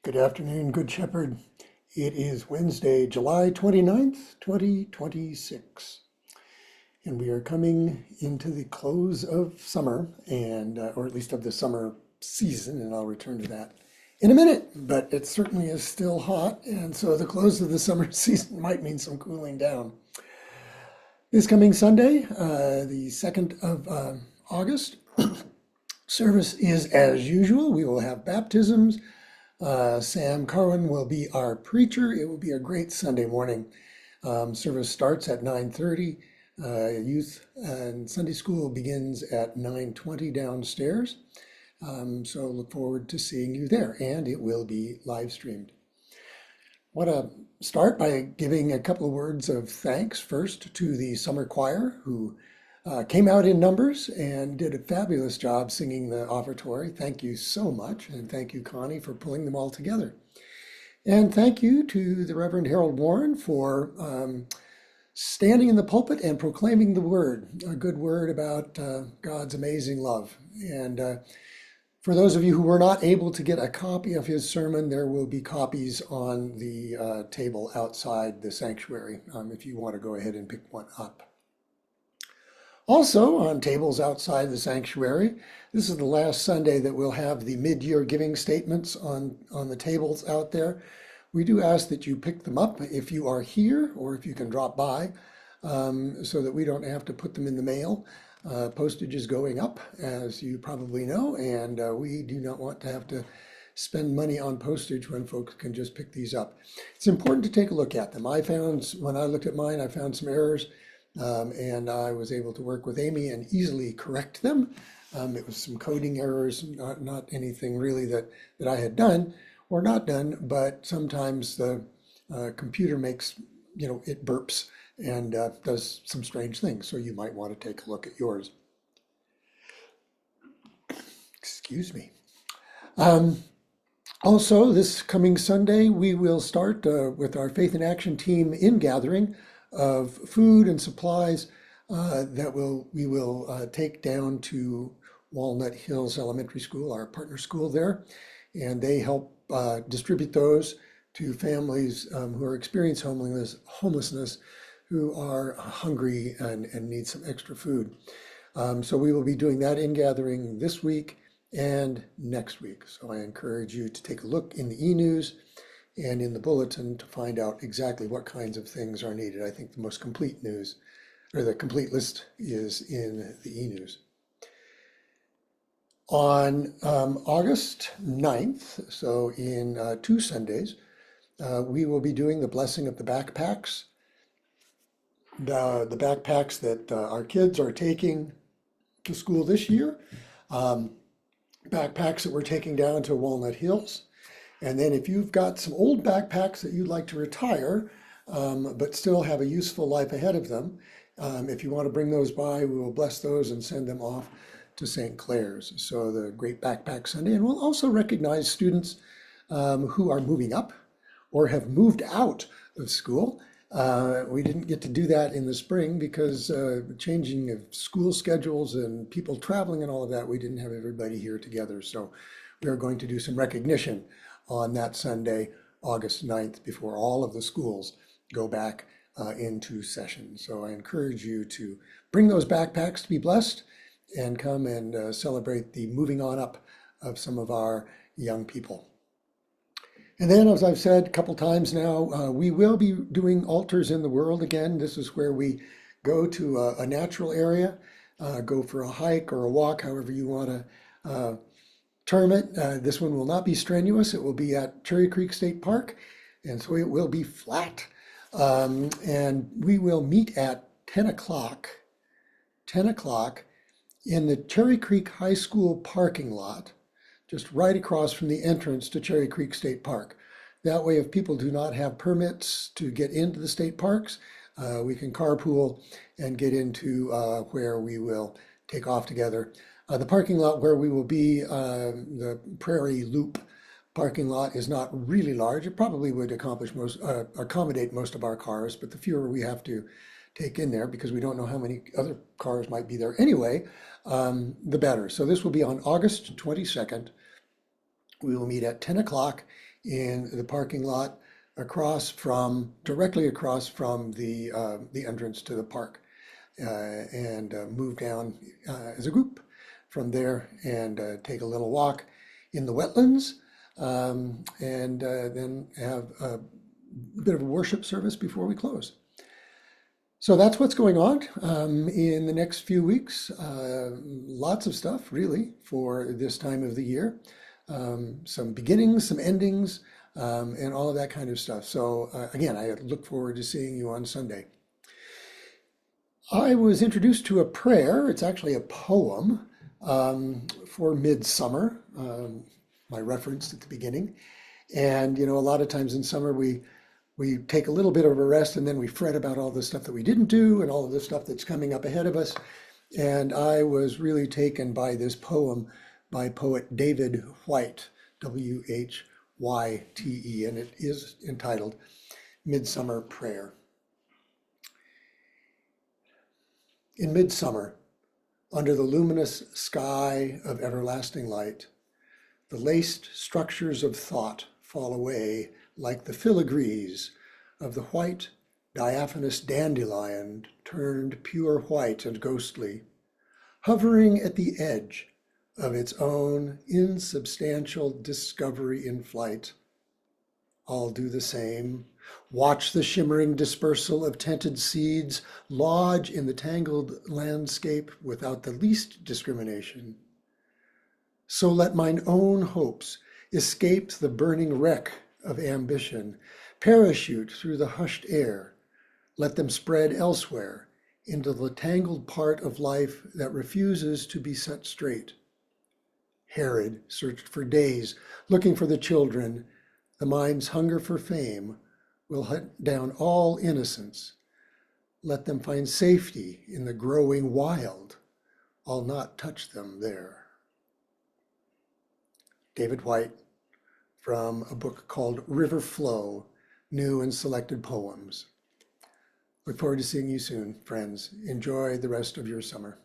Good afternoon, Good Shepherd. It is Wednesday, July 29th, 2026, and we are coming into the close of summer, or at least of the summer season, and I'll return to that in a minute, but it certainly is still hot, and so the close of the summer season might mean some cooling down. This coming Sunday, the 2nd of August, service is as usual. We will have baptisms. Sam Carwin will be our preacher. It will be a great Sunday morning. Service starts at 9:30. Youth and Sunday school begins at 9:20 downstairs. So look forward to seeing you there, and it will be live streamed. I want to start by giving a couple of words of thanks first to the summer choir who came out in numbers and did a fabulous job singing the offertory. Thank you so much, and thank you, Connie, for pulling them all together. And thank you to the Reverend Harold Warren for standing in the pulpit and proclaiming the word, a good word about God's amazing love. And for those of you who were not able to get a copy of his sermon, there will be copies on the table outside the sanctuary if you want to go ahead and pick one up. Also, on tables outside the sanctuary, this is the last Sunday that we'll have the mid-year giving statements on the tables out there. We do ask that you pick them up if you are here or if you can drop by so that we don't have to put them in the mail. Postage is going up, as you probably know, and we do not want to have to spend money on postage when folks can just pick these up. It's important to take a look at them. When I looked at mine, I found some errors. And I was able to work with Amy and easily correct them. It was some coding errors, not anything really that I had done or not done, but sometimes the computer makes, it burps and does some strange things. So you might want to take a look at yours. Excuse me. Also, this coming Sunday, we will start with our Faith in Action team ingathering of food and supplies that we will take down to Walnut Hills Elementary School, our partner school there, and they help distribute those to families who are experiencing homelessness, who are hungry and need some extra food. So we will be doing that ingathering this week and next week. So I encourage you to take a look in the e-news and in the bulletin to find out exactly what kinds of things are needed. I think the most complete news, or the complete list, is in the e-news. On August 9th, so in 2 Sundays, we will be doing the blessing of the backpacks. The backpacks that our kids are taking to school this year, backpacks that we're taking down to Walnut Hills. And then if you've got some old backpacks that you'd like to retire, but still have a useful life ahead of them, if you want to bring those by, we will bless those and send them off to St. Clair's. So the Great Backpack Sunday. And we'll also recognize students who are moving up or have moved out of school. We didn't get to do that in the spring because changing of school schedules and people traveling and all of that, we didn't have everybody here together. So we are going to do some recognition on that Sunday, August 9th, before all of the schools go back into session. So I encourage you to bring those backpacks to be blessed and come and celebrate the moving on up of some of our young people. And then, as I've said a couple times now, we will be doing altars in the world again. This is where we go to a natural area, go for a hike or a walk, however you want to term it. This one will not be strenuous. It will be at Cherry Creek State Park, and so it will be flat. And we will meet at 10 o'clock in the Cherry Creek High School parking lot, just right across from the entrance to Cherry Creek State Park. That way, if people do not have permits to get into the state parks, we can carpool and get into where we will take off together. The parking lot where we will be, the Prairie Loop parking lot, is not really large. It probably would accommodate most of our cars, but the fewer we have to take in there, because we don't know how many other cars might be there anyway, the better. So this will be on August 22nd. We will meet at 10 o'clock in the parking lot directly across from the entrance to the park, and move down as a group from there and take a little walk in the wetlands, and then have a bit of a worship service before we close. So that's what's going on in the next few weeks. Lots of stuff, really, for this time of the year. Some beginnings, some endings, and all of that kind of stuff. So again, I look forward to seeing you on Sunday. I was introduced to a prayer. It's actually a poem for Midsummer, my reference at the beginning. And, a lot of times in summer, we take a little bit of a rest and then we fret about all the stuff that we didn't do and all of the stuff that's coming up ahead of us. And I was really taken by this poem by poet David Whyte, Whyte, and it is entitled Midsummer Prayer. In midsummer, under the luminous sky of everlasting light, the laced structures of thought fall away like the filigrees of the white, diaphanous dandelion turned pure white and ghostly, hovering at the edge of its own insubstantial discovery in flight. All do the same. Watch the shimmering dispersal of tented seeds lodge in the tangled landscape without the least discrimination. So let mine own hopes escape the burning wreck of ambition, parachute through the hushed air. Let them spread elsewhere into the tangled part of life that refuses to be set straight. Herod searched for days, looking for the children. The mind's hunger for fame will hunt down all innocence. Let them find safety in the growing wild. I'll not touch them there. David Whyte, from a book called River Flow, New and Selected Poems. Look forward to seeing you soon, friends. Enjoy the rest of your summer.